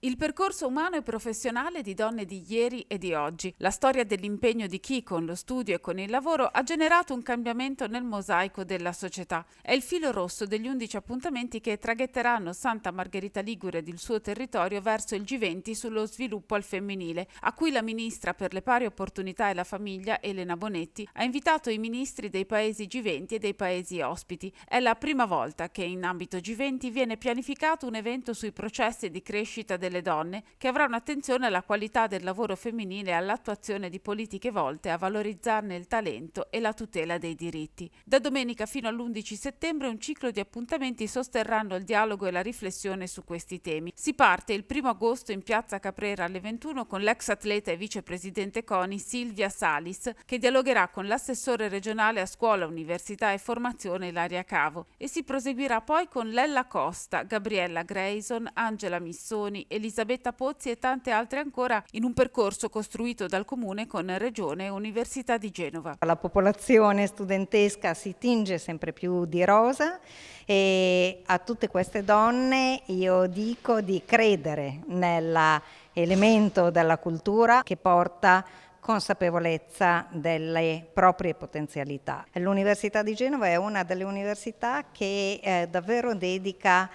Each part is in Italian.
Il percorso umano e professionale di donne di ieri e di oggi. La storia dell'impegno di chi con lo studio e con il lavoro ha generato un cambiamento nel mosaico della società. È il filo rosso degli 11 appuntamenti che traghetteranno Santa Margherita Ligure ed il suo territorio verso il G20 sullo sviluppo al femminile, a cui la ministra per le pari opportunità e la famiglia, Elena Bonetti, ha invitato i ministri dei paesi G20 e dei paesi ospiti. È la prima volta che in ambito G20 viene pianificato un evento sui processi di crescita delle donne che avrà un'attenzione alla qualità del lavoro femminile e all'attuazione di politiche volte a valorizzarne il talento e la tutela dei diritti. Da domenica fino all'11 settembre un ciclo di appuntamenti sosterranno il dialogo e la riflessione su questi temi. Si parte il 1 agosto in piazza Caprera alle 21 con l'ex atleta e vicepresidente CONI Silvia Salis, che dialogherà con l'assessore regionale a scuola, università e formazione Ilaria Cavo, e si proseguirà poi con Lella Costa, Gabriella Grayson, Angela Missoni, Elisabetta Pozzi e tante altre ancora in un percorso costruito dal Comune con Regione e Università di Genova. La popolazione studentesca si tinge sempre più di rosa e a tutte queste donne io dico di credere nell'elemento della cultura che porta consapevolezza delle proprie potenzialità. L'Università di Genova è una delle università che davvero dedica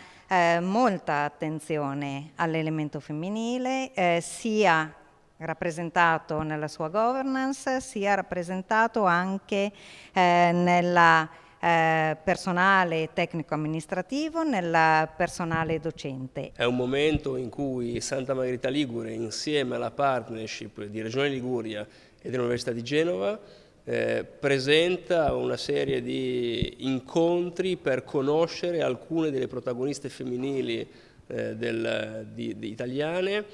molta attenzione all'elemento femminile, sia rappresentato nella sua governance, sia rappresentato anche nella personale tecnico-amministrativo, nel personale docente. È un momento in cui Santa Margherita Ligure, insieme alla partnership di Regione Liguria e dell'Università di Genova, presenta una serie di incontri per conoscere alcune delle protagoniste femminili italiane,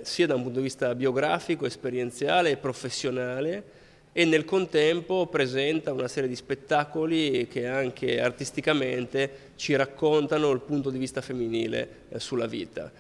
sia da un punto di vista biografico, esperienziale e professionale, e nel contempo presenta una serie di spettacoli che anche artisticamente ci raccontano il punto di vista femminile sulla vita.